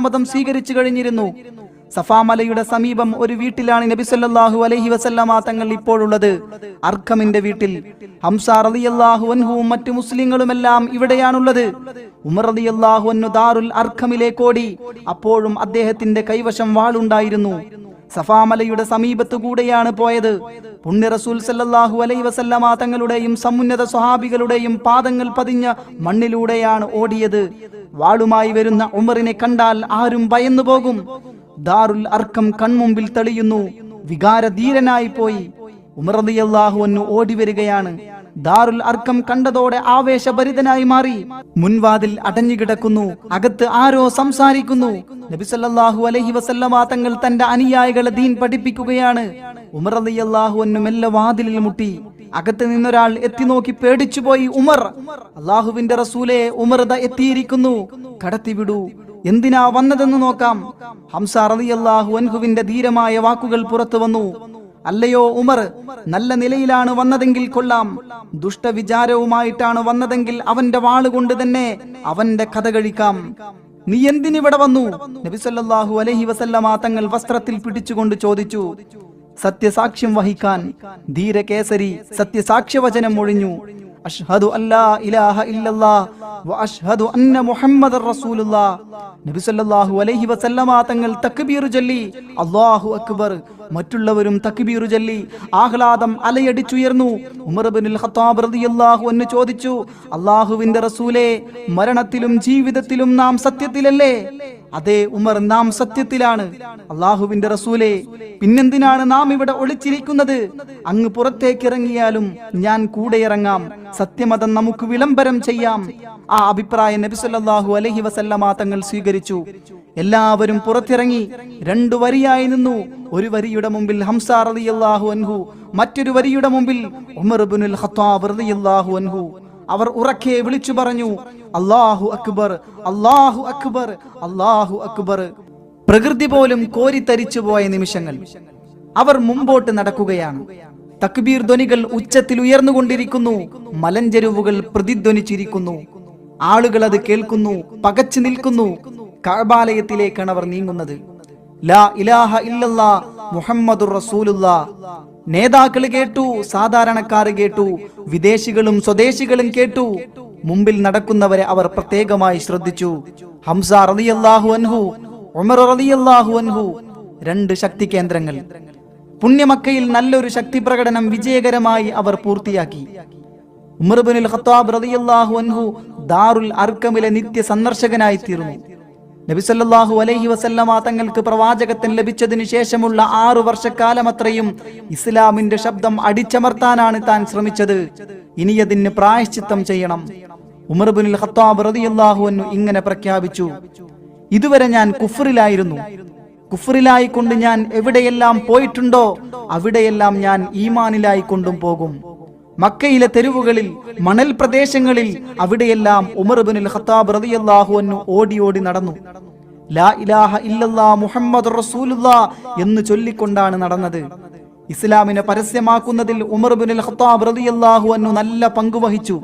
മതം സ്വീകരിച്ചു കഴിഞ്ഞിരുന്നു. സഫാ മലയുടെ സമീപം ഒരു വീട്ടിലാണ് നബി സല്ലല്ലാഹു അലൈഹി വസല്ലമ തങ്ങൾ ഇപ്പോഴുള്ളത്, അർഖമിന്റെ വീട്ടിൽ. ഹംസ റളിയല്ലാഹു അൻഹുവും മറ്റു മുസ്ലിങ്ങളുമെല്ലാം ഇവിടെയാണുള്ളത്. ഉമർ റളിയല്ലാഹു അൻഹു ദാറുൽ അർഖമിലേക്ക് ഓടി. അപ്പോഴും അദ്ദേഹത്തിന്റെ കൈവശം വാളുണ്ടായിരുന്നു. സഫാ മലയുടെ സമീപത്തുകൂടെയാണ് പോയത്. പുണ്യ റസൂൽ സല്ലല്ലാഹു അലൈഹി വസല്ലമ തങ്ങളുടെയും സമുന്നത സ്വഹാബികളുടെയും പാദങ്ങൾ പതിഞ്ഞ മണ്ണിലൂടെയാണ് ഓടിയത്. വാളുമായി വരുന്ന ഉമറിനെ കണ്ടാൽ ആരും ഭയന്നു പോകും. ദാറുൽ അർഖം കൺമുമ്പിൽ തെളിയുന്നു. വികാരധീരനായി പോയി ഉമർ റളിയല്ലാഹു അൻഹു ഓടി വരികയാണ്. ദാറുൽ അർഖം കണ്ടതോടെ ആവേശഭരിതനായി മാറി. മുൻവാതിൽ അടഞ്ഞുകിടക്കുന്നു. അകത്ത് ആരോ സംസാരിക്കുന്നു. നബി സല്ലല്ലാഹു അലൈഹി വസല്ലമ തങ്ങൾ തന്റെ അനുയായികളെ ദീൻ പഠിപ്പിക്കുകയാണ്. ഉമർ റളിയല്ലാഹു അൻഹു മെല്ലെ വാതിലിൽ മുട്ടി. അകത്ത് നിന്നൊരാൾ എത്തി നോക്കി പേടിച്ചുപോയി. ഉമർ, അല്ലാഹുവിന്റെ റസൂലേ, ഉമർ ദാ എത്തിയിരിക്കുന്നു, കടത്തിവിടൂ, എന്തിനാ വന്നതെന്ന് നോക്കാം. ഹംസ റളിയല്ലാഹു അൻഹുവിന്റെ ധീരമായ വാക്കുകൾ പുറത്തു വന്നു. അല്ലയോ ഉമർ, നല്ല നിലയിലാണ് വന്നതെങ്കിൽ കൊള്ളാം. ദുഷ്ടവിചാരവുമായിട്ടാണ് വന്നതെങ്കിൽ അവന്റെ വാളുകൊണ്ട് തന്നെ അവന്റെ കഥ കഴിക്കാം. നീ എന്തിനിവിടെ വന്നു? നബി സല്ലല്ലാഹു അലൈഹി വസല്ലമ തങ്ങൾ വസ്ത്രത്തിൽ പിടിച്ചുകൊണ്ട് ചോദിച്ചു. സത്യസാക്ഷ്യം വഹിക്കാൻ ധീരകേസരി സത്യസാക്ഷ്യവചനം മൊഴിഞ്ഞു. അഷ്ഹദു അല്ലാ ഇലാഹ ഇല്ലല്ലാഹ് വ അഷ്ഹദു അന്ന മുഹമ്മദർ റസൂലുള്ളാഹ്. നബി സല്ലല്ലാഹു അലൈഹി വസല്ലമ തങ്ങൾ തക്ബീർ ചൊല്ലി. അല്ലാഹു അക്ബർ. മറ്റുള്ളവരും തക്ബീർ ചൊല്ലി. ആഹ്ലാദം അലയടിച്ചുയർന്നു. ഉമർ ഇബ്നുൽ ഖത്താബ് റളിയല്ലാഹു അൻഹു ചോദിച്ചു, അല്ലാഹുവിന്റെ റസൂലേ, മരണത്തിലും ജീവിതത്തിലും നാം സത്യത്തിലല്ലേ? അതെ ഉമർ, നാം സത്യത്തിലാണ്. അല്ലാഹുവിന്റെ റസൂലേ, പിന്നെന്തിനാണ് നാം ഇവിടെ ഒളിച്ചിരിക്കുന്നത്? അങ്ങ് പുറത്തേക്ക് ഇറങ്ങിയാലും ഞാൻ കൂടെ ഇറങ്ങാം. സത്യമതം നമുക്ക് വിളംബരം ചെയ്യാം. ആ അഭിപ്രായം നബി സല്ലല്ലാഹു അലൈഹി വസല്ലമ തങ്ങൾ സ്വീകരിച്ചു. എല്ലാവരും പുറത്തിറങ്ങി 2 വരിയായി നിന്നു. ഒരു വരിയുടെ മുമ്പിൽ ഹംസ റളിയല്ലാഹു അൻഹു, മറ്റൊരു വരിയുടെ മുമ്പിൽ ഉമർ ഇബ്നുൽ ഖത്താബ് റളിയല്ലാഹു അൻഹു. അവർ ഉറക്കെ വിളിച്ചു പറഞ്ഞു, അല്ലാഹു അക്ബർ, അല്ലാഹു അക്ബർ, അല്ലാഹു അക്ബർ. പ്രകൃതി പോലും കോരിത്തരിച്ചു പോയ നിമിഷങ്ങൾ. അവർ മുമ്പോട്ട് നടക്കുകയാണ്. തക്ബീർ ധ്വനികൾ ഉച്ചത്തിൽ ഉയർന്നുകൊണ്ടിരിക്കുന്നു. മലഞ്ചെരുവുകൾ പ്രതിധ്വനിച്ചിരിക്കുന്നു. ആളുകൾ അത് കേൾക്കുന്നു, പകച്ചു നിൽക്കുന്നു. കഅബാലയത്തിലേക്കാണ് അവർ നീങ്ങുന്നത്. ലാ ഇലാഹ ഇല്ലല്ലാഹ് മുഹമ്മദുർ റസൂലുള്ളാഹ്. നേതാക്കൾ കേട്ടു, സാധാരണക്കാർ കേട്ടു, വിദേശികളും സ്വദേശികളും കേട്ടു. മുമ്പിൽ നടക്കുന്നവരെ അവർ പ്രത്യേകമായി ശ്രദ്ധിച്ചു. ഹംസ റളിയല്ലാഹു അൻഹു, ഉമർ റളിയല്ലാഹു അൻഹു, 2 ശക്തി കേന്ദ്രങ്ങൾ. പുണ്യമക്കയിൽ നല്ലൊരു ശക്തി പ്രകടനം വിജയകരമായി അവർ പൂർത്തിയാക്കി. ഉമർ ഇബ്നുൽ ഖത്താബ് റളിയല്ലാഹു അൻഹു ദാറുൽ അർഖമിലെ നിത്യ സന്ദർശകനായി തീർന്നു. നബി സല്ലല്ലാഹു അലൈഹി വസല്ലമ തങ്ങൾക്ക് പ്രവാചകത്വം ലഭിച്ചതിനു ശേഷമുള്ള 6 വർഷക്കാലമത്രയും ഇസ്ലാമിന്റെ ശബ്ദം അടിച്ചമർത്താനാണ് താൻ ശ്രമിച്ചത്. ഇനി അതിന് പ്രായശ്ചിത്തം ചെയ്യണം. ഉമർ ഇബ്നുൽ ഖത്താബ് റളിയല്ലാഹു അൻഹു ഇങ്ങനെ പ്രഖ്യാപിച്ചു, ഇതുവരെ ഞാൻ കുഫറിലായിരുന്നു. കുഫറിലായി കൊണ്ട് ഞാൻ എവിടെയെല്ലാം പോയിട്ടുണ്ടോ അവിടെയെല്ലാം ഞാൻ ഈമാനിലായി കൊണ്ടും പോകും. മക്കയിലെ തെരുവുകളിൽ, മണൽ പ്രദേശങ്ങളിൽ, അവിടെയെല്ലാം ഉമർ ഇബ്നുൽ ഖത്താബ് റളിയല്ലാഹു അൻഹു ഓടി ഓടി നടന്നു. ലാ ഇലാഹ ഇല്ലല്ലാഹ് മുഹമ്മദുർ റസൂലുള്ളാഹ് എന്ന് ചൊല്ലിക്കൊണ്ടാണ് നടന്നത്. ഇസ്ലാമിനെ പരസ്യമാക്കുന്നതിൽ ഉമർ ഇബ്നുൽ ഖത്താബ് റളിയല്ലാഹു അൻഹു നല്ല പങ്കുവഹിച്ചു.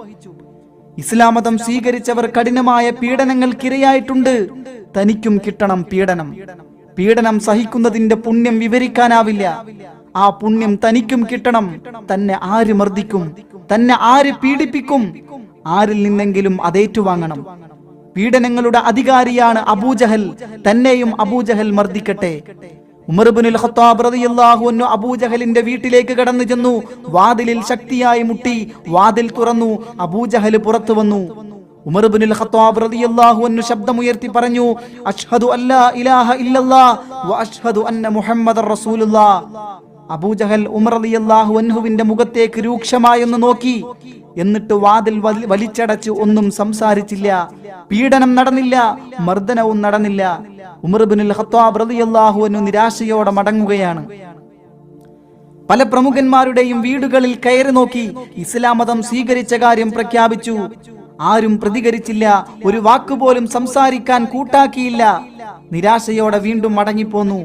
ഇസ്ലാം മതം സ്വീകരിച്ചവർ കഠിനമായ പീഡനങ്ങൾക്കിരയായിട്ടുണ്ട്. തനിക്കും കിട്ടണം പീഡനം. പീഡനം സഹിക്കുന്നതിന്റെ പുണ്യം വിവരിക്കാനാവില്ല. ആ പുണ്യം തനിക്കും കിട്ടണം. തന്നെ ആര് മർദ്ദിക്കും, തന്നെ ആര് പീഡിപ്പിക്കും, ആരിൽ നിന്നെങ്കിലും അതേറ്റുവാങ്ങണം. പീഡനങ്ങളുടെ അധികാരിയാണ് അബൂജഹൽ. തന്നെയും അബൂജഹൽ മർദ്ദിക്കട്ടെ. ഉമർ ഇബ്നുൽ ഖത്താബ് റളിയല്ലാഹു അൻഹു അബൂജഹലിന്റെ വീട്ടിലേക്ക് കടന്നു ചെന്നു. വാതിലിൽ ശക്തിയായി മുട്ടി. വാതിൽ തുറന്നു. അബൂജഹൽ പുറത്തു വന്നു. ഉമർ ഇബ്നുൽ ഖത്താബ് റളിയല്ലാഹു അൻഹു ശബ്ദമുയർത്തി പറഞ്ഞു, അഷ്ഹദു അല്ലാ ഇലാഹ ഇല്ലല്ലാഹ് വ അഷ്ഹദു അന്ന മുഹമ്മദർ റസൂലുള്ളാഹ്. അബൂജഹൽ ഉമർ റളിയല്ലാഹു അൻഹുവിന്റെ മുഖത്തേക്ക് രൂക്ഷമായൊന്ന് നോക്കി. എന്നിട്ട് വാതിൽ വലിച്ചടച്ച് ഒന്നും സംസാരിച്ചില്ല. പീഡനം നടന്നില്ല, മർദ്ദനവും നടന്നില്ല. ഉമർ ഇബ്നുൽ ഖത്താബ് റളിയല്ലാഹു അൻഹു നിരാശയോടെ മടങ്ങുകയാണ്. പല പ്രമുഖന്മാരുടെയും വീടുകളിൽ കയറി നോക്കി. ഇസ്ലാം മതം സ്വീകരിച്ച കാര്യം പ്രഖ്യാപിച്ചു. ആരും പ്രതികരിച്ചില്ല. ഒരു വാക്കുപോലും സംസാരിക്കാൻ കൂട്ടാക്കിയില്ല. നിരാശയോടെ വീണ്ടും മടങ്ങിപ്പോന്നു.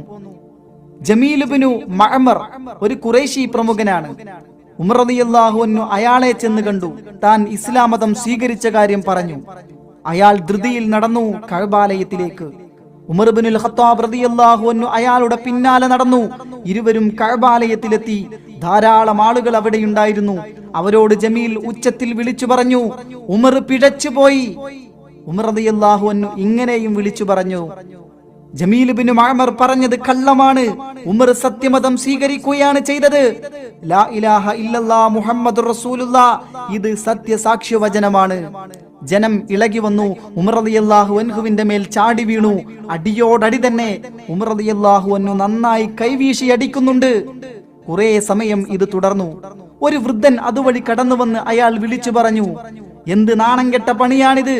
ജമീൽ ഇബ്നു മഅമർ ഒരു ഖുറൈശി പ്രമുഖനാണ്. ഉമർ റളിയല്ലാഹു അൻഹു അയാളെ ചെന്ന് കണ്ടു. താൻ ഇസ്ലാം മതം സ്വീകരിച്ച കാര്യം പറഞ്ഞു. അയാൾ ധൃതിയിൽ നടന്നു കഅബാലയത്തിലേക്ക്. ഉമർ ഇബ്നുൽ ഖത്താബ് റളിയല്ലാഹു അൻഹു അയാളുടെ പിന്നാലെ നടന്നു. ഇരുവരും കഅബാലയത്തിലെത്തി. ധാരാളം ആളുകൾ അവിടെയുണ്ടായിരുന്നു. അവരോട് ജമീൽ ഉച്ചത്തിൽ വിളിച്ചു പറഞ്ഞു, ഉമർ പിഴച്ചുപോയി. ഉമർ റളിയല്ലാഹു അൻഹു ഇങ്ങനെയും വിളിച്ചു പറഞ്ഞു. ജമീൽ ഇബ്നു മഅമർ പറഞ്ഞത് കള്ളമാണ്. ഉമർ സത്യമതം സ്വീകരിക്കുകയാണ് ചെയ്തത്. ലാ ഇലാഹ ഇല്ലല്ലാഹ് മുഹമ്മദുർ റസൂലുള്ളാഹ്, ഇത് സത്യസാക്ഷ്യവചനമാണ്. ജനം ഇളകി വന്നു. ഉമർ റളിയല്ലാഹു അൻഹുവിന്റെ മേൽ ചാടി വീണു. അടിയോടടി തന്നെ ഉമർ റളിയല്ലാഹു അൻഹു നന്നായി കൈവീശി അടിക്കുന്നുണ്ട്. കുറെ സമയം ഇത് തുടർന്നു. ഒരു വൃദ്ധൻ അതുവഴി കടന്നു വന്ന് അയാൾ വിളിച്ചു പറഞ്ഞു, എന്ത് നാണം കെട്ട പണിയാണിത്?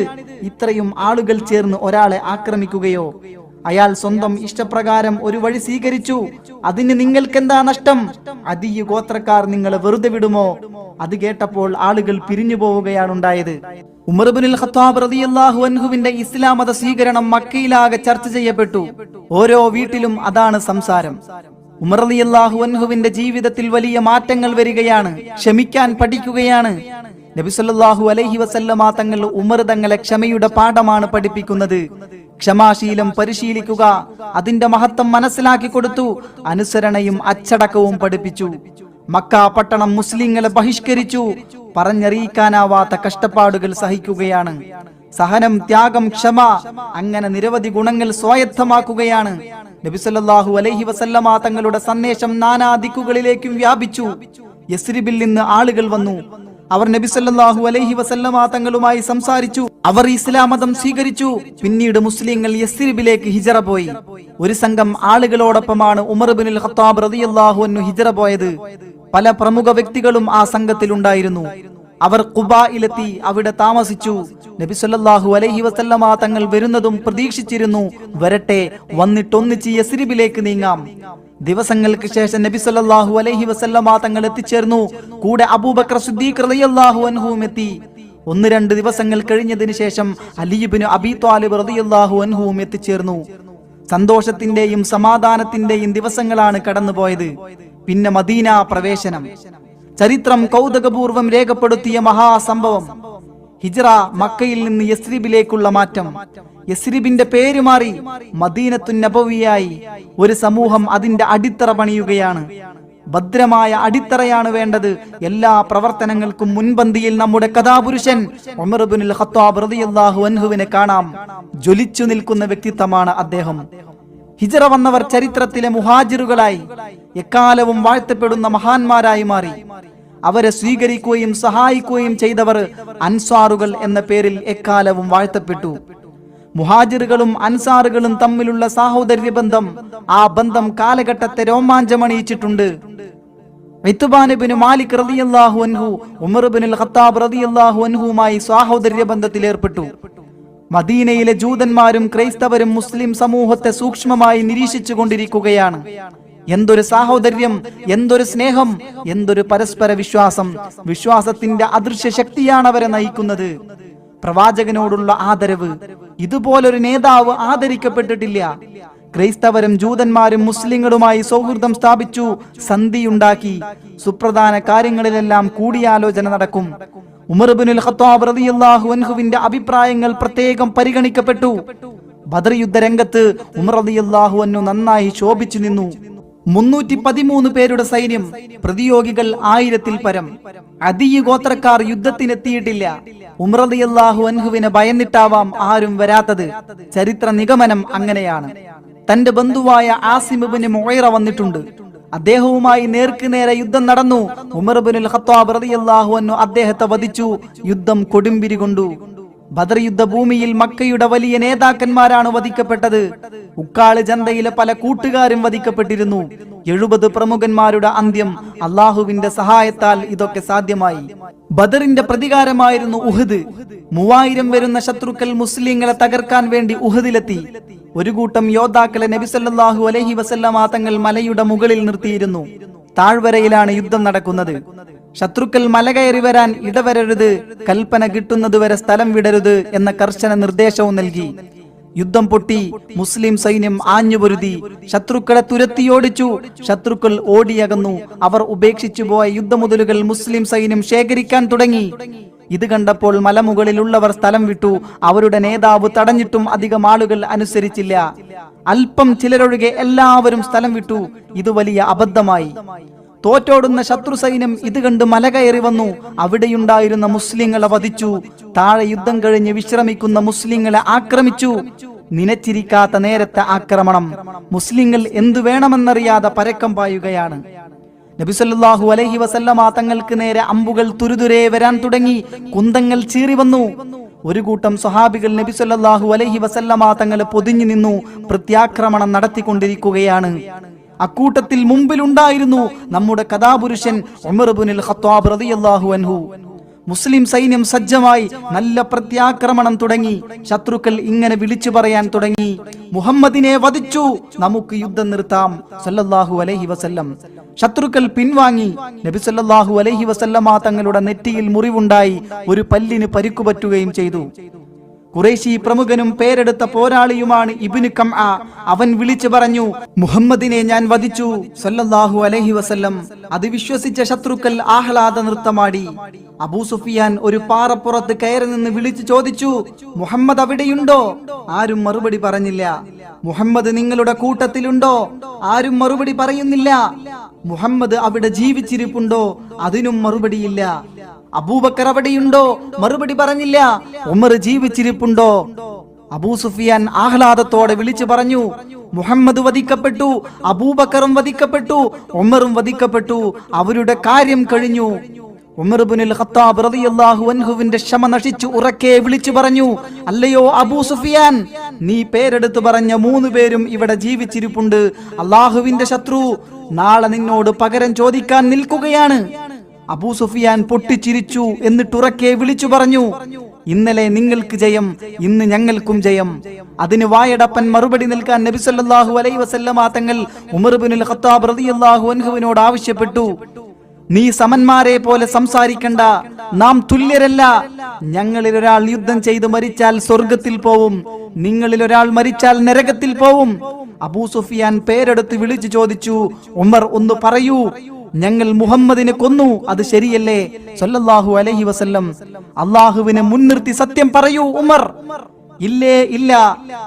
ഇത്രയും ആളുകൾ ചേർന്ന് ഒരാളെ ആക്രമിക്കുകയോ? അയാൾ സ്വന്തം ഇഷ്ടപ്രകാരം ഒരു വഴി സ്വീകരിച്ചു. അതിന് നിങ്ങൾക്കെന്താ നഷ്ടം? അദിയ് ഗോത്രക്കാർ നിങ്ങളെ വെറുതെ വിടുമോ? അത് കേട്ടപ്പോൾ ആളുകൾ പിരിഞ്ഞു പോവുകയാണുണ്ടായത്. ഉമർ ഇബ്നുൽ ഖത്താബ് റളിയല്ലാഹു അൻഹുവിന്റെ ഇസ്ലാം മത സ്വീകരണം മക്കയിലാകെ ചർച്ച ചെയ്യപ്പെട്ടു. ഓരോ വീട്ടിലും അതാണ് സംസാരം. ഉമർ റളിയല്ലാഹു അൻഹുവിന്റെ ജീവിതത്തിൽ വലിയ മാറ്റങ്ങൾ വരികയാണ്. ക്ഷമിക്കാൻ പഠിക്കുകയാണ്. നബി സല്ലല്ലാഹു അലൈഹി വസല്ലമ തങ്ങൾ ഉമർ തങ്ങളെ ക്ഷമയുടെ പാഠമാണ് പഠിപ്പിക്കുന്നത്. ക്ഷമാശീലം പരിശീലിക്കുക, അതിന്റെ മഹത്വം മനസ്സിലാക്കി കൊടുത്തു. അനുസരണയും അച്ചടക്കവും പഠിപ്പിച്ചു. മക്ക പട്ടണം മുസ്ലിങ്ങളെ ബഹിഷ്കരിച്ചു. പറഞ്ഞറിയിക്കാനാവാത്ത കഷ്ടപ്പാടുകൾ സഹിക്കുകയാണ്. സഹനം, ത്യാഗം, ക്ഷമ, അങ്ങനെ നിരവധി ഗുണങ്ങൾ സ്വായത്തമാക്കുകയാണ്. നബി സല്ലല്ലാഹു അലൈഹി വസല്ലമ തങ്ങളുടെ സന്ദേശം നാനാ ദിക്കുകളിലേക്കും വ്യാപിച്ചു. യസ്രിബിൽ നിന്ന് ആളുകൾ വന്നു. അവർ നബി സല്ലല്ലാഹു അലൈഹി വസല്ലമ തങ്ങളുമായി സംസാരിച്ചു. അവർ ഇസ്ലാം മതം സ്വീകരിച്ചു. പിന്നീട് മുസ്ലിങ്ങൾ യസ്രിബിലേക്ക് ഹിജറ പോയി. ഒരു സംഘം ആളുകളോടൊപ്പമാണ് ഉമർ ഇബ്നുൽ ഖത്താബ് റളിയല്ലാഹു അൻഹു ഹിജറ പോയത്. പല പ്രമുഖ വ്യക്തികളും ആ സംഘത്തിൽ ഉണ്ടായിരുന്നു. അവർ ഖുബായിലെത്തി അവിടെ താമസിച്ചു. നബി സല്ലല്ലാഹു അലൈഹി വസല്ലമ തങ്ങൾ വരുന്നതും പ്രതീക്ഷിച്ചിരുന്നു. വരട്ടെ, വന്നിട്ടൊന്നിച്ച് യസ്രിബിലേക്ക് നീങ്ങാം. ദിവസങ്ങൾക്ക് ശേഷം നബി സല്ലല്ലാഹു അലൈഹി വസല്ലമ തങ്ങൾ എത്തിച്ചേർന്നു. കൂടെ അബൂബക്കർ സിദ്ദീഖ് റളിയല്ലാഹു അൻഹുവും എത്തി. 1-2 ദിവസങ്ങൾ കഴിഞ്ഞതിന് ശേഷം അലി ഇബ്നു അബീ ത്വാലിബ് റളിയല്ലാഹു അൻഹുവും എത്തിച്ചേർന്നു. സന്തോഷത്തിന്റെയും സമാധാനത്തിന്റെയും ദിവസങ്ങളാണ് കടന്നുപോയത്. പിന്നെ മദീന പ്രവേശനം, ചരിത്രം കൗതുകപൂർവം രേഖപ്പെടുത്തിയ മഹാസംഭവം. ഹിജ്റ, മക്കയിൽ നിന്ന് യസ്രിബിലേക്കുള്ള മാറ്റം. യസ്രിബിന്റെ പേര് മാറി മദീനത്തുൻ നബവിയായി. ഒരു സമൂഹം അതിന്റെ അടിത്തറ പണിയുകയാണ്. ഭദ്രമായ അടിത്തറയാണ് വേണ്ടത്. എല്ലാ പ്രവർത്തനങ്ങൾക്കും മുൻപന്തിയിൽ നമ്മുടെ കഥാപുരുഷൻ ഉമർ ഇബ്നുൽ ഖത്താബ് റളിയല്ലാഹു അൻഹുവിനെ കാണാം. ജ്വലിച്ചു നിൽക്കുന്ന വ്യക്തിത്വമാണ് അദ്ദേഹം. ഹിജ്റ വന്നവർ ചരിത്രത്തിലെ മുഹാജിറുകളായി, എക്കാലവും വാഴ്ത്തപ്പെടുന്ന മഹാന്മാരായി മാറി. അവരെ സ്വീകരിക്കുകയും സഹായിക്കുകയും ചെയ്തവർ അൻസാറുകൾ എന്ന പേരിൽ എക്കാലവും വാഴ്ത്തപ്പെട്ടു. മുഹാജിറുകളും അൻസാറുകളും തമ്മിലുള്ള സാഹോദര്യ ബന്ധം, ആ ബന്ധം കാലഘട്ടത്തെ രോമാഞ്ചമണിയിച്ചിട്ടുണ്ട്. ഇത്ബാൻ ഇബ്നു മാലിക് റളിയല്ലാഹു അൻഹു ഉമർ ഇബ്നുൽ ഖത്താബ് റളിയല്ലാഹു അൻഹുമായി സാഹോദര്യ ബന്ധത്തിൽ ഏർപ്പെട്ടു. മദീനയിലെ ജൂതന്മാരും ക്രൈസ്തവരും മുസ്ലിം സമൂഹത്തെ സൂക്ഷ്മമായി നിരീക്ഷിച്ചു കൊണ്ടിരിക്കുകയാണ്. എന്തൊരു സാഹോദര്യം, എന്തൊരു സ്നേഹം, എന്തൊരു പരസ്പര വിശ്വാസം. വിശ്വാസത്തിന്റെ അദൃശ്യ ശക്തിയാണ് അവരെ നയിക്കുന്നത്. പ്രവാചകനോടുള്ള ആദരവ്, ഇതുപോലൊരു നേതാവ് ആദരിക്കപ്പെട്ടിട്ടില്ല. ക്രൈസ്തവരും ജൂതന്മാരും മുസ്ലിങ്ങളുമായി സൗഹൃദം സ്ഥാപിച്ചു, സന്ധിയുണ്ടാക്കി. സുപ്രധാന കാര്യങ്ങളിലെല്ലാം കൂടിയാലോചന നടക്കും. ഉമർ ഇബ്നുൽ ഖത്താബ് റളിയല്ലാഹു അൻഹുവിന്റെ അഭിപ്രായങ്ങൾ പ്രത്യേകം പരിഗണിക്കപ്പെട്ടു. ബദർ യുദ്ധരംഗത്ത് ഉമർ റളിയല്ലാഹു അൻഹു നന്നായി ശോഭിച്ചു നിന്നു. 313 പേരുടെ സൈന്യം, പ്രതിയോഗികൾ 1000-ൽ പരം. അദിയ് ഗോത്രക്കാർ യുദ്ധത്തിനെത്തിയിട്ടില്ല. ഉമർ റളിയല്ലാഹു അൻഹുവിനെ ഭയന്നിട്ടാവാം ആരും വരാത്തത്. ചരിത്ര നിഗമനം അങ്ങനെയാണ്. തന്റെ ബന്ധുവായ ആസിം ഇബ്നു മുഗൈറ വന്നിട്ടുണ്ട്. അദ്ദേഹവുമായി നേർക്കുനേരെ യുദ്ധം നടന്നു. ഉമർ ഇബ്നുൽ ഖത്താബ് റളിയല്ലാഹു അൻഹു അദ്ദേഹത്തെ വധിച്ചു. യുദ്ധം കൊടുമ്പിരി കൊണ്ടു. ബദർ യുദ്ധഭൂമിയിൽ മക്കയുടെ വലിയ നേതാക്കന്മാരാണ് വധിക്കപ്പെട്ടത്. ഉക്കാള് ജന്തയിലെ പല കൂട്ടുകാരും വധിക്കപ്പെട്ടിരുന്നു. 70 പ്രമുഖന്മാരുടെ അന്ത്യം. അള്ളാഹുവിന്റെ സഹായത്താൽ ഇതൊക്കെ സാധ്യമായി. ബദറിന്റെ പ്രതികാരമായിരുന്നു ഉഹദ്. 3000 വരുന്ന ശത്രുക്കൾ മുസ്ലിങ്ങളെ തകർക്കാൻ വേണ്ടി ഉഹദിലെത്തി. ഒരു കൂട്ടം യോദ്ധാക്കളെ നബി സല്ലല്ലാഹു അലൈഹി വസല്ലമ തങ്ങൾ മലയുടെ മുകളിൽ നിർത്തിയിരുന്നു. താഴ്വരയിലാണ് യുദ്ധം നടക്കുന്നത്. ശത്രുക്കൾ മല കയറി വരാൻ ഇടവരരുത്, കൽപ്പന കിട്ടുന്നതുവരെ സ്ഥലം വിടരുത് എന്ന കർശന നിർദ്ദേശവും നൽകി. യുദ്ധം പൊട്ടി. മുസ്ലിം സൈന്യം ആഞ്ഞുപൊരുതി. ശത്രുക്കളെ തുരത്തിയോടിച്ചു. ശത്രുക്കൾ ഓടിയകന്നു. അവർ ഉപേക്ഷിച്ചു പോയ യുദ്ധമുതലുകൾ മുസ്ലിം സൈന്യം ശേഖരിക്കാൻ തുടങ്ങി. ഇത് കണ്ടപ്പോൾ മലമുകളിലുള്ളവർ സ്ഥലം വിട്ടു. അവരുടെ നേതാവ് തടഞ്ഞിട്ടും അധികം ആളുകൾ അനുസരിച്ചില്ല. അല്പം ചിലരൊഴികെ എല്ലാവരും സ്ഥലം വിട്ടു. ഇത് വലിയ അബദ്ധമായി. തോറ്റോടുന്ന ശത്രു സൈന്യം ഇത് കണ്ട് മല കയറി വന്നു. അവിടെയുണ്ടായിരുന്ന മുസ്ലിങ്ങളെ വധിച്ചു. താഴെ യുദ്ധം കഴിഞ്ഞ് വിശ്രമിക്കുന്ന മുസ്ലിങ്ങളെ ആക്രമിച്ചു. നിനച്ചിരിക്കാത്ത നേരത്തെ ആക്രമണം. മുസ്ലിങ്ങൾ എന്തു വേണമെന്നറിയാതെ പരക്കം പായുകയാണ്. നബി സല്ലല്ലാഹു അലൈഹി വസല്ലമ തങ്ങൾക്ക് നേരെ അമ്പുകൾ തുരുതുരെ വരാൻ തുടങ്ങി. കുന്തങ്ങൾ ചീറി വന്നു. ഒരു കൂട്ടം സ്വഹാബികൾ നബി സല്ലല്ലാഹു അലൈഹി വസല്ലമ തങ്ങളെ പൊതിഞ്ഞു നിന്നു പ്രത്യാക്രമണം നടത്തിക്കൊണ്ടിരിക്കുകയാണ്. അക്കൂട്ടത്തിൽ മുമ്പിലുണ്ടായിരുന്നു നമ്മുടെ കഥാപുരുഷൻ ഉമർ ഇബ്നുൽ ഖത്താബ് റളിയല്ലാഹു അൻഹു. മുസ്ലിം സൈന്യം സജ്ജമായി നല്ല പ്രത്യാക്രമണം തുടങ്ങി. ശത്രുക്കൾ ഇങ്ങനെ വിളിച്ചു പറയാൻ തുടങ്ങി, മുഹമ്മദിനെ വധിച്ചു, നമുക്ക് യുദ്ധം നിർത്താം സല്ലല്ലാഹു അലൈഹി വസല്ലം. ശത്രുക്കൾ പിൻവാങ്ങി. നബി സല്ലല്ലാഹു അലൈഹി വസല്ലമ തങ്ങളുടെ നെറ്റിയിൽ മുറിവുണ്ടായി. ഒരു പല്ലിന് പരിക്കുപറ്റുകയും ചെയ്തു. ഖുറൈശി പ്രമുഖനും പേരെടുത്ത പോരാളിയുമാണ് ഇബ്നു കംഅ. അവൻ വിളിച്ചു പറഞ്ഞു, മുഹമ്മദിനെ ഞാൻ വധിച്ചു സല്ലല്ലാഹു അലൈഹി വസല്ലം. അത് വിശ്വസിച്ച ശത്രുക്കൾ ആഹ്ലാദ നൃത്തമാടി. അബൂ സുഫിയാൻ ഒരു പാറപ്പുറത്ത് കയറി നിന്ന് വിളിച്ചു ചോദിച്ചു, മുഹമ്മദ് അവിടെയുണ്ടോ? ആരും മറുപടി പറഞ്ഞില്ല. മുഹമ്മദ് നിങ്ങളുടെ കൂട്ടത്തിലുണ്ടോ? ആരും മറുപടി പറയുന്നില്ല. മുഹമ്മദ് അവിടെ ജീവിച്ചിരിപ്പുണ്ടോ? അതിനും മറുപടിയില്ല. അബൂബക്കർ അവിടെയുണ്ടോ? മറുപടി പറഞ്ഞില്ല. ഉമർ ജീവിച്ചിരിപ്പുണ്ടോ? അബൂ സുഫിയാൻ ആഹ്ലാദത്തോടെ വിളിച്ചു പറഞ്ഞു, മുഹമ്മദ് വധിക്കപ്പെട്ടു, അബൂബക്കറും വധിക്കപ്പെട്ടു, ഉമറും വധിക്കപ്പെട്ടു, അവരുടെ കാര്യം കഴിഞ്ഞു. ഉമർ ഇബ്നുൽ ഖത്താബ് റളിയല്ലാഹു അൻഹുവിന്റെ ക്ഷമ നശിച്ചു ഉറക്കെ വിളിച്ചു പറഞ്ഞു, അല്ലയോ അബൂ സുഫിയാൻ, നീ പേരെടുത്തു പറഞ്ഞ 3 പേരും ഇവിടെ ജീവിച്ചിരിപ്പുണ്ട്. അള്ളാഹുവിന്റെ ശത്രു നാളെ നിന്നോട് പകരം ചോദിക്കാൻ നിൽക്കുകയാണ്. അബൂ സുഫിയാൻ പൊട്ടിച്ചിരിച്ചു. എന്നിട്ടുറക്കെ വിളിച്ചു പറഞ്ഞു, ഇന്നലെ നിങ്ങൾക്ക് ജയം, ഇന്ന് ഞങ്ങൾക്കും ജയം. അതിന് വായടപ്പൻ മറുപടി നൽകാൻ നബി സല്ലല്ലാഹു അലൈഹി വസല്ലമ തങ്ങൾ ഉമർ ഇബ്നുൽ ഖത്താബ് റളിയല്ലാഹു അൻഹുവിനോട് ആവശ്യപ്പെട്ടു, നീ സമന്മാരെ പോലെ സംസാരിക്കണ്ട, നാം തുല്യരല്ല. ഞങ്ങളിൽ ഒരാൾ യുദ്ധം ചെയ്ത് മരിച്ചാൽ സ്വർഗത്തിൽ പോവും, നിങ്ങളിൽ ഒരാൾ മരിച്ചാൽ നരകത്തിൽ പോവും. അബൂ സുഫിയാൻ പേരെടുത്ത് വിളിച്ചു ചോദിച്ചു, ഉമർ ഒന്ന് പറയൂ, ഞങ്ങൾ മുഹമ്മദിനെ കൊന്നു, അത് ശരിയല്ലേ സല്ലല്ലാഹു അലൈഹി വസല്ലം? അള്ളാഹുവിനെ മുൻനിർത്തി സത്യം പറയൂ ഉമർ. ഇല്ലേ ഇല്ല,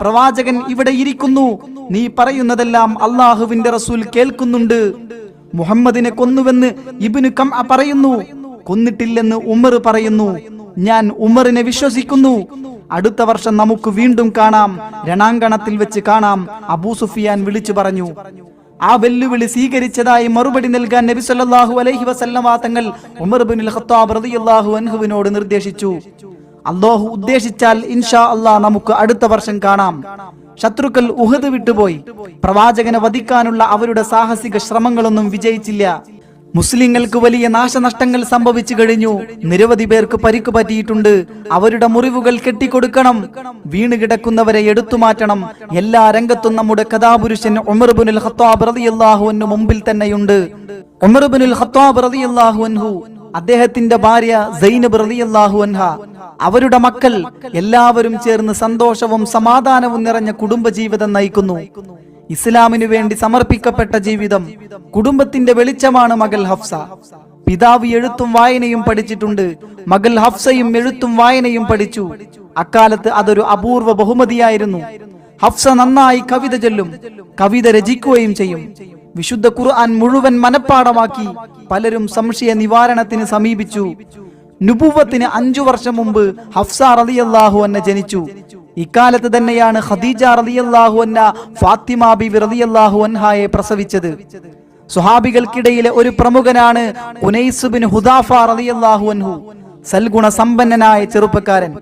പ്രവാചകൻ ഇവിടെ ഇരിക്കുന്നു, നീ പറയുന്നതെല്ലാം അള്ളാഹുവിന്റെ റസൂൽ കേൾക്കുന്നുണ്ട്. മുഹമ്മദിനെ കൊന്നുവെന്ന് ഇബ്നു കംഅ പറയുന്നു, കൊന്നിട്ടില്ലെന്ന് ഉമർ പറയുന്നു. ഞാൻ ഉമറിനെ വിശ്വസിക്കുന്നു. അടുത്ത വർഷം നമുക്ക് വീണ്ടും കാണാം, രണാങ്കണത്തിൽ വെച്ച് കാണാം, അബൂ സുഫിയാൻ വിളിച്ചു പറഞ്ഞു. ആ വെല്ലുവിളി സ്വീകരിച്ചതായി മറുപടി നൽകാൻ നബി സല്ലല്ലാഹു അലൈഹി വസല്ലമ തങ്ങൾ ഉമർ ഇബ്നുൽ ഖത്താബ് റളിയല്ലാഹു അൻഹുവിനോട് നിർദ്ദേശിച്ചു, അല്ലാഹു ഉദ്ദേശിച്ചാൽ ഇൻഷാ അല്ലാഹ് നമുക്ക് അടുത്ത വർഷം കാണാം. ശത്രുക്കൾ ഉഹദ് വിട്ടുപോയി. പ്രവാചകനെ വധിക്കാനുള്ള അവരുടെ സാഹസിക ശ്രമങ്ങളൊന്നും വിജയിച്ചില്ല. മുസ്ലിങ്ങൾക്ക് വലിയ നാശനഷ്ടങ്ങൾ സംഭവിച്ചു കഴിഞ്ഞു. നിരവധി പേർക്ക് പരിക്ക് പറ്റിയിട്ടുണ്ട്. അവരുടെ മുറിവുകൾ കെട്ടിക്കൊടുക്കണം, വീണ് കിടക്കുന്നവരെ എടുത്തുമാറ്റണം. എല്ലാ രംഗത്തും നമ്മുടെ കഥാപുരുഷൻ ഉമർ ഇബ്നുൽ ഖത്താബ് റളിയല്ലാഹു അൻഹു മുമ്പിൽ തന്നെയുണ്ട്. ഉമർ ഇബ്നുൽ ഖത്താബ് റളിയല്ലാഹു അൻഹു, അദ്ദേഹത്തിന്റെ ഭാര്യ സൈനബ് റളിയല്ലാഹു അൻഹ, അവരുടെ മക്കൾ എല്ലാവരും ചേർന്ന് സന്തോഷവും സമാധാനവും നിറഞ്ഞ കുടുംബജീവിതം നയിക്കുന്നു. ഇസ്ലാമിനു വേണ്ടി സമർപ്പിക്കപ്പെട്ട ജീവിതം. കുടുംബത്തിന്റെ വെളിച്ചമാണ് മകൾ ഹഫ്സ. പിതാവ് എഴുത്തും വായനയും പഠിച്ചിട്ടുണ്ട്. മകൾ ഹഫ്സയും എഴുത്തും വായനയും പഠിച്ചു. അക്കാലത്ത് അതൊരു അപൂർവ ബഹുമതിയായിരുന്നു. ഹഫ്സ നന്നായി കവിത ചൊല്ലും, കവിത രചിക്കുകയും ചെയ്യും. വിശുദ്ധ ഖുർആൻ മുഴുവൻ മനഃപ്പാടമാക്കി. പലരും സംശയ നിവാരണത്തിന് സമീപിച്ചു. നുബുവത്തിന് 5 വർഷം മുമ്പ് ഹഫ്സ റളിയല്ലാഹു അൻഹ ജനിച്ചു. ഇക്കാലത്ത് തന്നെയാണ് ഖദീജ റളിയല്ലാഹു അൻഹ ഫാത്തിമ ബിബി റളിയല്ലാഹു അൻഹയെ പ്രസവിച്ചത്. സ്വഹാബികൾക്കിടയിലെ ഒരു പ്രമുഖനാണ് ഉനൈസ് ബിൻ ഹുദാഫ റളിയല്ലാഹു അൻഹു, സൽഗുണ സമ്പന്നനായ ചെറുപ്പക്കാരൻ.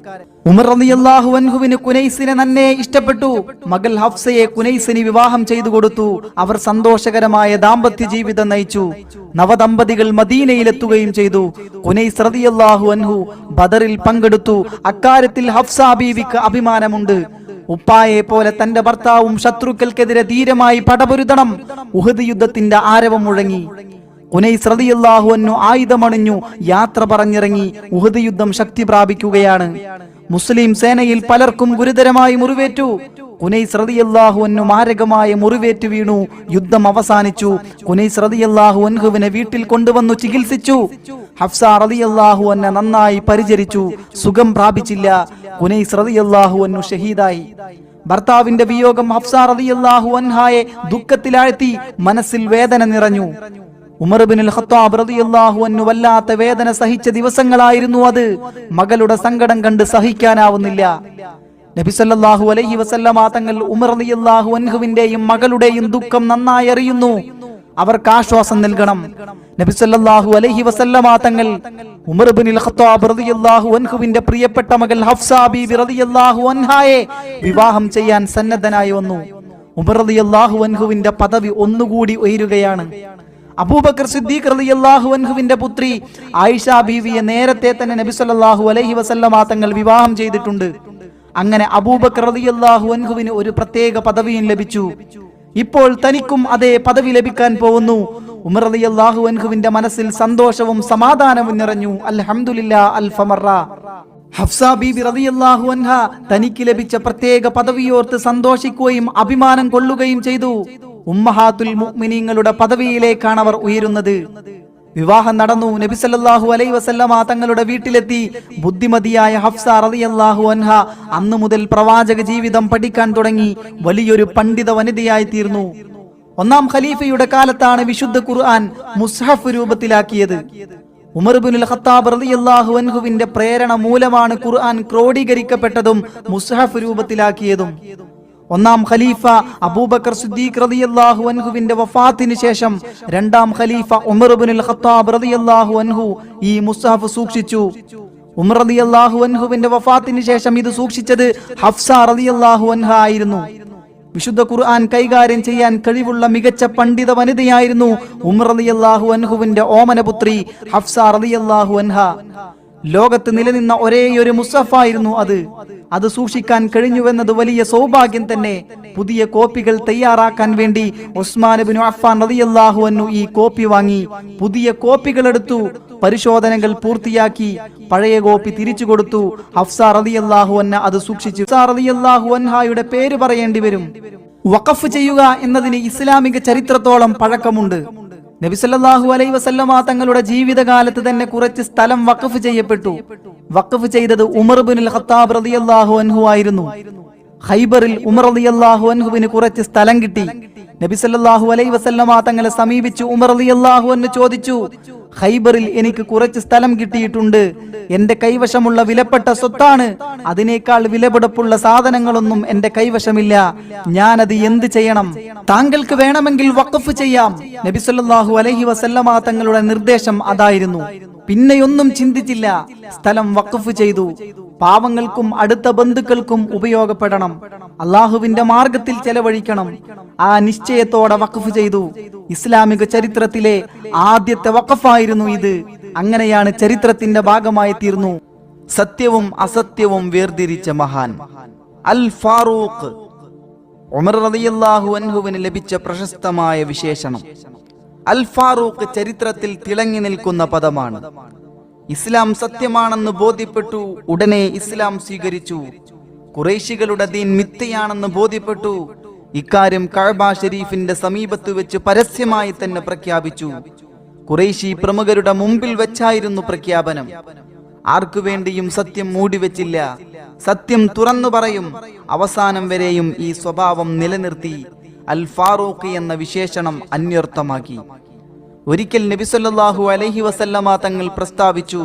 ഉമർ റളിയല്ലാഹു അൻഹുവിന് കുനൈസിനെ നന്നേ ഇഷ്ടപ്പെട്ടു. മകൾ ഹഫ്സയെ കുനൈസിന് വിവാഹം ചെയ്തു കൊടുത്തു. അവർ സന്തോഷകരമായ ദാമ്പത്യ ജീവിതം നയിച്ചു. നവദമ്പതികൾ മദീനയിലെത്തുകയും ചെയ്തു. കുനൈസ് റളിയല്ലാഹു അൻഹു ബദറിൽ പങ്കെടുത്തു. അക്കാര്യത്തിൽ ഹഫ്സ ബീവിക്ക് അഭിമാനമുണ്ട്. ഉപ്പായെ പോലെ തന്റെ ഭർത്താവും ശത്രുക്കൾക്കെതിരെ ധീരമായി പടപൊരുതണം. ഉഹദ് യുദ്ധത്തിന്റെ ആരവം മുഴങ്ങി. ഉനൈസ് റളിയല്ലാഹു അൻഹു ആയുധമണിഞ്ഞു യാത്ര പറഞ്ഞിറങ്ങി. ഉഹദ് യുദ്ധം ശക്തി പ്രാപിക്കുകയാണ്. മുസ്ലിം സേനയിൽ പലർക്കും ഗുരുതരമായി മുറിവേറ്റു. കുനൈസ് റളിയല്ലാഹു അൻഹു മാരകമായ മുറിവേറ്റ് വീണു. യുദ്ധം അവസാനിച്ചു. കുനൈസ് റളിയല്ലാഹു അൻഹുവിനെ വീട്ടിൽ കൊണ്ടുവന്നു ചികിത്സിച്ചു. ഹഫ്സ റളിയല്ലാഹു അൻഹ നന്നായി പരിചരിച്ചു. സുഖം പ്രാപിച്ചില്ല. കുനൈസ് റളിയല്ലാഹു അൻഹു ഷഹീദായി. ഭർത്താവിന്റെ വിയോഗം ഹഫ്സ റളിയല്ലാഹു അൻഹയെ ദുഃഖത്തിലാഴ്ത്തി. മനസ്സിൽ വേദന നിറഞ്ഞു. ഉമർ ഇബ്നുൽ ഖത്താബ് റളിയല്ലാഹു അൻഹു വല്ലാത്ത വേദന സഹിച്ച ദിവസങ്ങളായിരുന്നു അത്. മകളുടെ സങ്കടം കണ്ട് സഹിക്കാനാവുന്നില്ല. നബി സല്ലല്ലാഹു അലൈഹി വസല്ലമ തങ്ങൾ ഉമർ റളിയല്ലാഹു അൻഹുവിന്റെയും മകളുടെയും ദുഃഖം നന്നായി അറിയുന്നു. അവർക്ക് ആശ്വാസം നൽകണം. നബി സല്ലല്ലാഹു അലൈഹി വസല്ലമ തങ്ങൾ ഉമർ ഇബ്നുൽ ഖത്താബ് റളിയല്ലാഹു അൻഹുവിന്റെ പ്രിയപ്പെട്ട മകൾ ഹഫ്സ ബീവി റളിയല്ലാഹു അൻഹയെ വിവാഹം ചെയ്യാൻ സന്നദ്ധനായി വന്നു. ഉമർ റളിയല്ലാഹു അൻഹുവിന്റെ പദവി ഒന്നുകൂടി ഉയരുകയാണ്. അബൂബക്കർ സിദ്ദീഖ് റളിയല്ലാഹു അൻഹുവിന്റെ പുത്രി ആയിഷ ബീവിയെ നേരത്തെ തന്നെ നബി സല്ലല്ലാഹു അലൈഹി വസല്ലമ തങ്ങൾ വിവാഹം ചെയ്തിട്ടുണ്ട്. അങ്ങനെ അബൂബക്കർ റളിയല്ലാഹു അൻഹുവിന് ഒരു പ്രത്യേക പദവിയും ലഭിച്ചു. ഇപ്പോൾ തനിക്കും അതേ പദവി ലഭിക്കാൻ പോകുന്നു. ഉമർ റളിയല്ലാഹു അൻഹുവിന്റെ മനസ്സിൽ സന്തോഷവും സമാധാനവും നിറഞ്ഞു. അൽഹംദുലില്ലാ അൽഫമറ. ഹഫ്സ ബീബി റളിയല്ലാഹു അൻഹ തനിക്ക് ലഭിച്ച പ്രത്യേക പദവിയോർത്ത് സന്തോഷിക്കുകയും അഭിമാനം കൊള്ളുകയും ചെയ്തു. ഉമ്മഹാത്തുൽ മുഅ്മിനീങ്ങളുടെ പദവിയിലേക്കാണ് അവർ ഉയരുന്നത്. വിവാഹം നടന്നു. നബി സല്ലല്ലാഹു അലൈഹി വസല്ലമ തങ്ങളുടെ വീട്ടിലെത്തി. ബുദ്ധിമതിയായ ഹഫ്സ റളിയല്ലാഹു അൻഹ അന്നു മുതൽ പ്രവാചക ജീവിതം പഠിക്കാൻ തുടങ്ങി. വലിയൊരു പണ്ഡിത വനിതയായി തീർന്നു. ഒന്നാം ഖലീഫയുടെ കാലത്താണ് വിശുദ്ധ ഖുർആൻ മുസ്ഹഫ് രൂപത്തിലാക്കിയത്. ഉമർ ഇബ്നുൽ ഖത്താബ് റളിയല്ലാഹു അൻഹുവിന്റെ പ്രേരണ മൂലമാണ് ഖുർആൻ ക്രോഡീകരിക്കപ്പെട്ടതും മുസ്ഹഫ് രൂപത്തിലാക്കിയതും. ഒന്നാം ഖലീഫ അബൂബക്കർ സിദ്ദീഖ് റളിയല്ലാഹു അൻഹുവിന്റെ വഫാത്തിന് ശേഷം രണ്ടാം ഖലീഫ ഉമർ ഇബ്നുൽ ഖത്താബ് റളിയല്ലാഹു അൻഹു ഈ മുസ്ഹഫ് സൂക്ഷിച്ചു. ഉമർ റളിയല്ലാഹു അൻഹുവിന്റെ വഫാത്തിന് ശേഷം ഇത് സൂക്ഷിച്ചത് ഹഫ്സ റളിയല്ലാഹു അൻഹ ആയിരുന്നു. വിശുദ്ധ ഖുർആൻ കൈകാര്യം ചെയ്യാൻ കഴിവുള്ള മികച്ച പണ്ഡിത വനിതയായിരുന്നു ഉമർ റളിയല്ലാഹു അൻഹുവിന്റെ ഓമനപുത്രി ഹഫ്സ റളിയല്ലാഹു അൻഹ. ലോകത്ത് നിലനിന്ന ഒരേയൊരു മുസ്ഹഫായിരുന്നു അത് സൂക്ഷിക്കാൻ കഴിഞ്ഞുവെന്നത് വലിയ സൗഭാഗ്യം തന്നെ. പുതിയ കോപ്പികൾ തയ്യാറാക്കാൻ വേണ്ടി ഉസ്മാൻ ഇബ്നു അഫ്ഫാൻ റളിയല്ലാഹു അൻഹു ഈ കോപ്പി വാങ്ങി. പുതിയ കോപ്പികൾ എടുത്തു. പരിശോധനകൾ പൂർത്തിയാക്കി. പഴയ കോപ്പി തിരിച്ചു കൊടുത്തു. ഹഫ്സ റളിയല്ലാഹു അൻഹ അത് സൂക്ഷിച്ചു. ഹഫ്സ റളിയല്ലാഹു അൻഹയുടെ പേര് പറയേണ്ടി വരും. വഖഫ് ചെയ്യുക എന്നതിന് ഇസ്ലാമിക ചരിത്രത്തോളം പഴക്കമുണ്ട്. നബി സല്ലല്ലാഹു അലൈഹി വസല്ലമ തങ്ങളുടെ ജീവിതകാലത്ത് തന്നെ കുറച്ച് സ്ഥലം വഖഫ് ചെയ്യപ്പെട്ടു. വഖഫ് ചെയ്തത് ഉമർ ഇബ്നുൽ ഖത്താബ് റളിയല്ലാഹു അൻഹു ആയിരുന്നു. ഖൈബറിൽ ഉമർ റളിയല്ലാഹു അൻഹുവിന് കുറച്ച് സ്ഥലം കിട്ടി. നബി സല്ലല്ലാഹു അലൈഹി വസല്ലമ തങ്ങളെ സമീപിച്ചു ഉമർ റളിയല്ലാഹു അൻഹു ചോദിച്ചു, ഖൈബറിൽ എനിക്ക് കുറച്ച് സ്ഥലം കിട്ടിയിട്ടുണ്ട്. എന്റെ കൈവശമുള്ള വിലപ്പെട്ട സ്വത്താണ്. അതിനേക്കാൾ വിലപിടിപ്പുള്ള സാധനങ്ങളൊന്നും എന്റെ കൈവശമില്ല. ഞാനത് എന്ത് ചെയ്യണം? താങ്കൾക്ക് വേണമെങ്കിൽ വഖഫ് ചെയ്യാം. നബി സല്ലല്ലാഹു അലൈഹി വസല്ലമ തങ്ങളുടെ നിർദ്ദേശം അതായിരുന്നു. പിന്നെയൊന്നും ചിന്തിച്ചില്ല. സ്ഥലം വഖഫ് ചെയ്തു. പാവങ്ങൾക്കും അടുത്ത ബന്ധുക്കൾക്കും ഉപയോഗപ്പെടണം. അള്ളാഹുവിന്റെ മാർഗത്തിൽ ചെലവഴിക്കണം. ആ നിശ്ചയത്തോടെ വഖഫ് ചെയ്തു. ഇസ്ലാമിക ചരിത്രത്തിലെ ആദ്യത്തെ വഖഫായിരുന്നു ഇത്. അങ്ങനെയാണ് ചരിത്രത്തിന്റെ ഭാഗമായി തീർന്നു. സത്യവും അസത്യവും വേർതിരിച്ച മഹാൻ അൽ ഫാറൂഖ്. ഉമർ റളിയല്ലാഹു അൻഹുവിന് ലഭിച്ച പ്രശസ്തമായ വിശേഷണം. അൽ ഫാറൂഖ് ചരിത്രത്തിൽ തിളങ്ങി നിൽക്കുന്ന പദമാണ്. ഇസ്ലാം സത്യമാണെന്ന് ബോധ്യപ്പെട്ടു. ഉടനെ ഇസ്ലാം സ്വീകരിച്ചു. ഖുറൈശികളുടെ ദീൻ മിഥ്യയാണെന്ന് ബോധ്യപ്പെട്ടു. ഇക്കാര്യം കഅബ ഷരീഫിന്റെ സമീപത്ത് വെച്ച് പരസ്യമായി തന്നെ പ്രഖ്യാപിച്ചു. ഖുറൈശി പ്രമുഖരുടെ മുമ്പിൽ വെച്ചായിരുന്നു പ്രഖ്യാപനം. ആർക്കു വേണ്ടിയും സത്യം മൂടിവെച്ചില്ല. സത്യം തുറന്നു പറയും. അവസാനം വരെയും ഈ സ്വഭാവം നിലനിർത്തി അൽ ഫാറൂഖ് എന്ന വിശേഷണം അന്വർത്ഥമാക്കി. ഒരിക്കൽ നബി സല്ലല്ലാഹു അലൈഹി വസല്ലമ തങ്ങൾ പ്രസ്താവിച്ചു,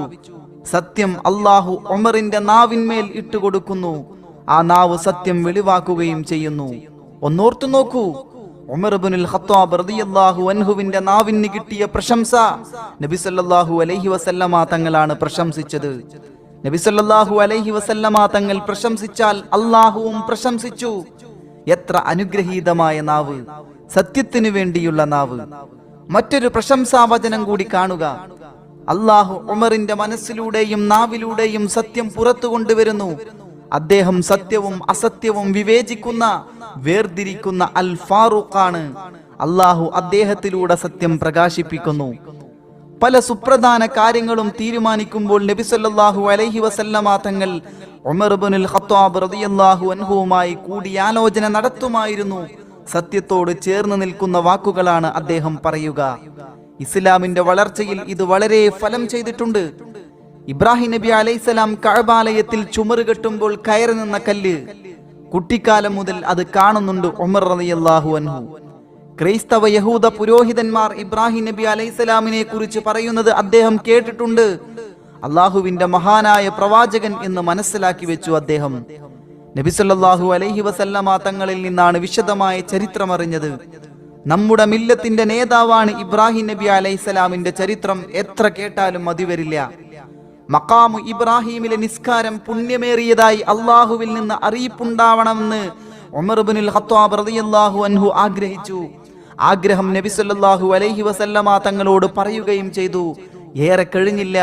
സത്യം അല്ലാഹു ഉമറിന്റെ നാവിന്മേൽ ഇട്ടുകൊടുക്കുന്നു. ആ നാവ് സത്യം വെളിവാക്കുകയും ചെയ്യുന്നു. ഒന്നോർത്തു നോക്കൂ, ഉമർ ഇബ്നുൽ ഖത്താബ് റളിയല്ലാഹു അൻഹുവിന്റെ നാവിന് കിട്ടിയ പ്രശംസ നബി സല്ലല്ലാഹു അലൈഹി വസല്ലമ തങ്ങളാണ് പ്രശംസിച്ചത്. നബി സല്ലല്ലാഹു അലൈഹി വസല്ലമ തങ്ങൾ പ്രശംസിച്ചാൽ അല്ലാഹുവും പ്രശംസിച്ചു. എത്ര അനുഗ്രഹീതമായ നാവ്! സത്യത്തിനു വേണ്ടിയുള്ള നാവ്. മറ്റൊരു പ്രശംസാവചനം കൂടി കാണുക. അല്ലാഹു ഉമറിന്റെ മനസ്സിലൂടെയും നാവിലൂടെയും സത്യം പുറത്തു കൊണ്ടുവരുന്നു. അദ്ദേഹം സത്യവും അസത്യവും വിവേചിക്കുന്ന, വേർതിരിക്കുന്ന അൽ ഫാറൂഖാണ്. അല്ലാഹു അദ്ദേഹത്തിലൂടെ സത്യം പ്രകാശിപ്പിക്കുന്നു. പല സുപ്രധാന കാര്യങ്ങളും തീരുമാനിക്കുമ്പോൾ നബി സല്ലല്ലാഹു അലൈഹി വസല്ലമ തങ്ങൾ ഉമർ ഇബ്നുൽ ഖത്താബ് റളിയല്ലാഹു അൻഹുവുമായി കൂടിയാലോചന നടത്തുമായിരുന്നു. സത്യത്തോട് ചേർന്ന് നിൽക്കുന്ന വാക്കുകളാണ് അദ്ദേഹം പറയുക. ഇസ്ലാമിന്റെ വളർച്ചയിൽ ഇത് വളരെ ഫലം ചെയ്തിട്ടുണ്ട്. ഇബ്രാഹിം നബി അലൈഹിസ്സലാം കഅബാലയത്തിൽ ചുമറ് കെട്ടുമ്പോൾ കയറി നിന്ന കല്ല് കുട്ടിക്കാലം മുതൽ അത് കാണുന്നുണ്ട് ഉമർ റളിയല്ലാഹു അൻഹു. ക്രൈസ്തവ യഹൂദ പുരോഹിതന്മാർ ഇബ്രാഹിം നബി അലൈഹിസ്സലാമിനെ കുറിച്ച് പറയുന്നത് അദ്ദേഹം കേട്ടിട്ടുണ്ട്. അള്ളാഹുവിന്റെ മഹാനായ പ്രവാചകൻ എന്ന് മനസ്സിലാക്കി വെച്ചു അദ്ദേഹം. നബി സല്ലല്ലാഹു അലൈഹി വസല്ലമ തങ്ങളിൽ നിന്നാണ് വിശദമായ ചരിത്രം അറിഞ്ഞത്. നമ്മുടെ മില്ലത്തിന്റെ നേതാവാണ് ഇബ്രാഹിം നബി അലൈഹിസ്സലാമിന്റെ ചരിത്രം എത്ര കേട്ടാലും മതി വരില്ല. മഖാമു ഇബ്രാഹിമിലെ നിസ്കാരം പുണ്യമേറിയതായി അള്ളാഹുവിൽ നിന്ന് അറിയിപ്പുണ്ടാവണമെന്ന് ഉമർ ഇബ്നുൽ ഖത്താബ് റളിയല്ലാഹു അൻഹു ആഗ്രഹിച്ചു. ആഗ്രഹം നബി സല്ലല്ലാഹു അലൈഹി വസല്ലമ തങ്ങളോട് പറയുകയും ചെയ്തു. ഏറെ കഴിഞ്ഞില്ല,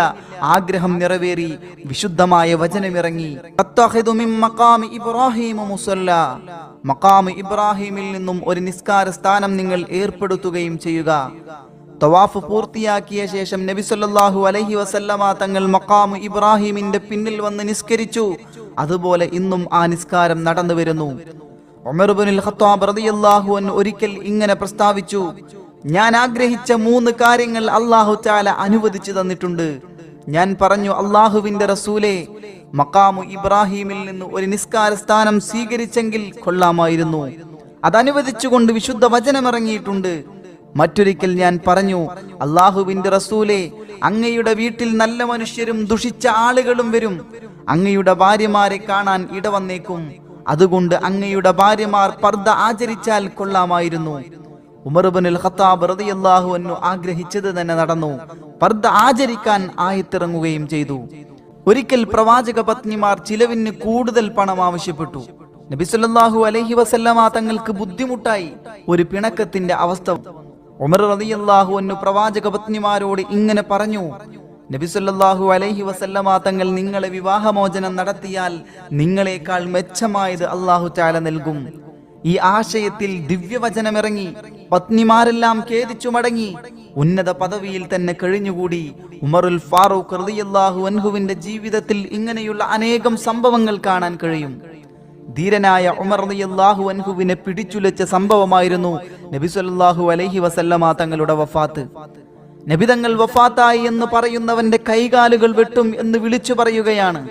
ആഗ്രഹം നിറവേറി. വിശുദ്ധമായ വചനമിറങ്ങി. മഖാം ഇബ്രാഹിമിൽ നിന്നും ഒരു നിസ്കാര സ്ഥാനം നിങ്ങൾ ഏർപ്പെടുത്തുകയും ചെയ്യുക. തവാഫ് പൂർത്തിയാക്കിയ ശേഷം നബി സല്ലല്ലാഹു അലൈഹി വസല്ലമ തങ്ങൾ മഖാം ഇബ്രാഹിമിന്റെ പിന്നിൽ വന്ന് നിസ്കരിച്ചു. അതുപോലെ ഇന്നും ആ നിസ്കാരം നടന്നു വരുന്നു. ഉമർ ഇബ്നുൽ ഖത്താബ് റളിയല്ലാഹു അൻഹു ഒരിക്കൽ ഇങ്ങനെ പ്രസ്താവിച്ചു: ഞാൻ ആഗ്രഹിച്ച 3 കാര്യങ്ങൾ അല്ലാഹു തആല അനുവദിച്ചു തന്നിട്ടുണ്ട്. ഞാൻ പറഞ്ഞു, അല്ലാഹുവിന്റെ റസൂലേ, മഖാമു ഇബ്രാഹിമിൽ നിന്ന് ഒരു നിസ്കാര സ്ഥാനം സ്വീകരിച്ചെങ്കിൽ കൊള്ളാമായിരുന്നു. അതനുവദിച്ചുകൊണ്ട് വിശുദ്ധ വചനമിറങ്ങിയിട്ടുണ്ട്. മറ്റൊരിക്കൽ ഞാൻ പറഞ്ഞു, അല്ലാഹുവിന്റെ റസൂലേ, അങ്ങയുടെ വീട്ടിൽ നല്ല മനുഷ്യരും ദുഷിച്ച ആളുകളും വരും. അങ്ങയുടെ ഭാര്യമാരെ കാണാൻ ഇടവന്നേക്കും. അതുകൊണ്ട് അങ്ങയുടെ ഭാര്യമാർ പർദ്ദ ആചരിച്ചാൽ കൊള്ളാമായിരുന്നു. ഉമർ ഇബ്നുൽ ഖത്താബ് റളിയല്ലാഹു അൻഹു ആഗ്രഹിച്ചത് തന്നെ നടന്നു. പർദ്ദ ആചരിക്കാൻ ആയത്തിറങ്ങുകയും ചെയ്തു. ഒരിക്കൽ പ്രവാചക പത്നിമാർ ചിലവിന് കൂടുതൽ പണം ആവശ്യപ്പെട്ടു. നബി സല്ലല്ലാഹു അലൈഹി വസല്ലമ തങ്ങൾക്ക് ബുദ്ധിമുട്ടായി. ഒരു പിണക്കത്തിന്റെ അവസ്ഥ. ഉമർ റളിയല്ലാഹു അൻഹു പ്രവാചക പത്നിമാരോട് ഇങ്ങനെ പറഞ്ഞു: നബി സല്ലല്ലാഹു അലൈഹി വസല്ലമ തങ്ങൾ നിങ്ങളെ വിവാഹമോചനം നടത്തിയാൽ നിങ്ങളെക്കാൾ മെച്ചമായത് അല്ലാഹു തആല നൽകും. ഈ ആശയത്തിൽ ദിവ്യവചനമിറങ്ങി. പത്നിമാരെല്ലാം ഖേദിച്ചു മടങ്ങി. ഉന്നത പദവിയിൽ തന്നെ കഴിഞ്ഞുകൂടി. ഉമറുൽ ഫാറൂഖ് റളിയല്ലാഹു അൻഹുവിന്റെ ജീവിതത്തിൽ ഇങ്ങനെയുള്ള അനേകം സംഭവങ്ങൾ കാണാൻ കഴിയും. ധീരനായ ഉമർ റളിയല്ലാഹു അൻഹുവിനെ പിടിച്ചുലച്ച സംഭവമായിരുന്നു നബി സല്ലല്ലാഹു അലൈഹി വസല്ലമ തങ്ങളുടെ വഫാത്ത്. നബി തങ്ങൾ വഫാത്തായി എന്ന് പറയുന്നവന്റെ കൈകാലുകൾ വെട്ടും എന്ന് വിളിച്ചു പറയുകയാണ്.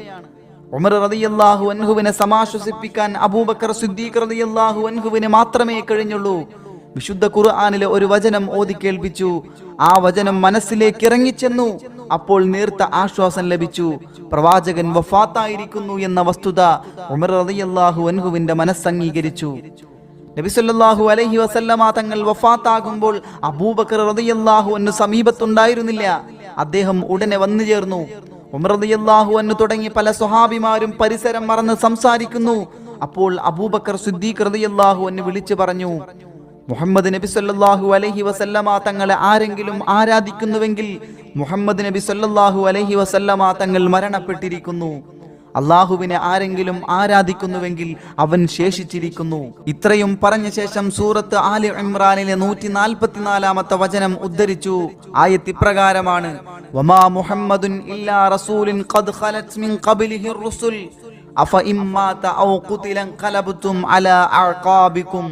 ഉമർ റളിയല്ലാഹു അൻഹുവിനെ സമാശ്വസിപ്പിക്കാൻ അബൂബക്കർ സിദ്ദീഖ് റളിയല്ലാഹു അൻഹുവിനെ മാത്രമേ കഴിഞ്ഞുള്ളൂ. വിശുദ്ധ ഖുർആനിലെ ഒരു വചനം ഓതി കേൾപ്പിച്ചു. ആ വചനം മനസ്സിലേക്ക് ഇറങ്ങിച്ചെന്നു. അപ്പോൾ നേർത്ത ആശ്വാസം ലഭിച്ചു. പ്രവാചകൻ വഫാത്തായിരിക്കുന്നു എന്ന വസ്തുത ഉമർ റളിയല്ലാഹു അൻഹുവിന്റെ മനസ്സംഗീകരിച്ചു. നബി സല്ലല്ലാഹു അലൈഹി വസല്ലമ തങ്ങൾ വഫാത്താകുമ്പോൾ അബൂബക്കർ റളിയല്ലാഹു അൻഹു സമീപത്തുണ്ടായിരുന്നില്ല. അദ്ദേഹം ഉടനെ വന്നു ചേർന്നു. ഉമർ റളിയല്ലാഹു അൻഹു തുടങ്ങി പല സ്വഹാബിമാരും പരിസരം മറന്ന് സംസാരിക്കുന്നു. അപ്പോൾ അബൂബക്കർ സിദ്ദീഖ് റളിയല്ലാഹു അൻഹു വിളിച്ചു പറഞ്ഞു: മുഹമ്മദ് നബി സല്ലല്ലാഹു അലൈഹി വസല്ലമ തങ്ങളെ ആരെങ്കിലും ആരാധിക്കുന്നുവെങ്കിൽ മുഹമ്മദ് നബി സല്ലല്ലാഹു അലൈഹി വസല്ലമ തങ്ങൾ മരണപ്പെട്ടിരിക്കുന്നു. അള്ളാഹുവിനെ ആരെങ്കിലും ആരാധിക്കുന്നുവെങ്കിൽ അവൻ ശേഷിച്ചിരിക്കുന്നു. ഇത്രയും പറഞ്ഞ ശേഷം സൂറത്ത് ആലി ഇമ്രാനിലെ 144-ാമത്തെ വചനം ഉദ്ധരിച്ചു. ആയത്ത് ഇപ്രകാരമാണ്: വമാ മുഹമ്മദുൻ ഇല്ലാ റസൂലുൻ ഖദ് ഖലത് മിൻ ഖബ്ലിഹി റുസുൽ അഫ ഇമ്മാത ഔ ഖുതില ഖലബ്തും അലാ അഅഖാബികും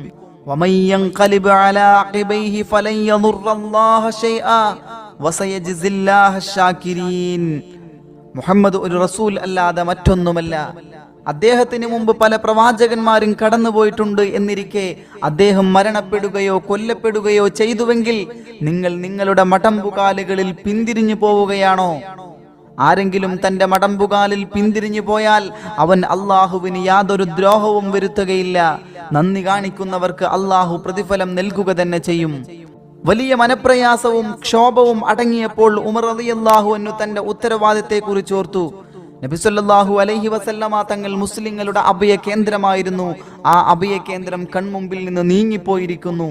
വമൻ യൻഖലിബ് അലാ അഖിബൈഹി ഫലൻ യദുറല്ലാഹ ശൈആ വസയജ്സില്ലാഹ ശാകിരീൻ. മുഹമ്മദ് ഒരു റസൂൽ അല്ലാതെ മറ്റൊന്നുമല്ല. അദ്ദേഹത്തിന് മുമ്പ് പല പ്രവാചകന്മാരും കടന്നുപോയിട്ടുണ്ട് എന്നിരിക്കെ അദ്ദേഹം മരണപ്പെടുകയോ കൊല്ലപ്പെടുകയോ ചെയ്തുവെങ്കിൽ നിങ്ങൾ നിങ്ങളുടെ മടമ്പുകാലുകളിൽ പിന്തിരിഞ്ഞു പോവുകയാണോ? ആരെങ്കിലും തന്റെ മടമ്പുകാലിൽ പിന്തിരിഞ്ഞു പോയാൽ അവൻ അള്ളാഹുവിന് യാതൊരു ദ്രോഹവും വരുത്തുകയില്ല. നന്ദി കാണിക്കുന്നവർക്ക് അള്ളാഹു പ്രതിഫലം നൽകുക തന്നെ ചെയ്യും. വലിയ മനപ്രയാസവും ക്ഷോഭവും അടങ്ങിയപ്പോൾ ഉമർ റളിയല്ലാഹു അൻഹു തന്റെ ഉത്തരവാദിത്തത്തെക്കുറിച്ച് ഓർത്തു. നബി സല്ലല്ലാഹു അലൈഹി വസല്ലമ തങ്ങൾ മുസ്ലിങ്ങളുടെ അഭയ കേന്ദ്രമായിരുന്നു. ആ അഭയ കേന്ദ്രം കൺമുമ്പിൽ നിന്ന് നീങ്ങിപ്പോയിരിക്കുന്നു.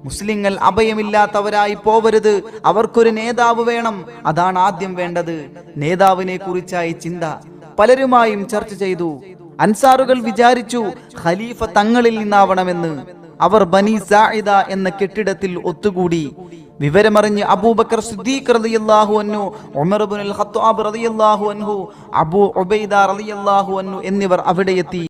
മുസ്ലിങ്ങൾ അഭയമില്ലാത്തവരായി പോവരുത്. അവർക്കൊരു നേതാവ് വേണം. അതാണ് ആദ്യം വേണ്ടത്. നേതാവിനെ കുറിച്ചായി ചിന്ത. പലരുമായും ചർച്ച ചെയ്തു. അൻസാറുകൾ വിചാരിച്ചു ഖലീഫ തങ്ങളിൽ നിന്നാവണമെന്ന്. അവർ ബനി സാഇദ എന്ന കെട്ടിടത്തിൽ ഒത്തുകൂടി. വിവരമറിഞ്ഞ് അബൂബക്കർ സിദ്ദീഖ് റളിയല്ലാഹു അൻഹു, ഉമർ ഇബ്നുൽ ഖത്താബ് റളിയല്ലാഹു അൻഹു, അബൂ ഉബൈദ റളിയല്ലാഹു അൻഹു എന്നിവർ അവിടെ എത്തി.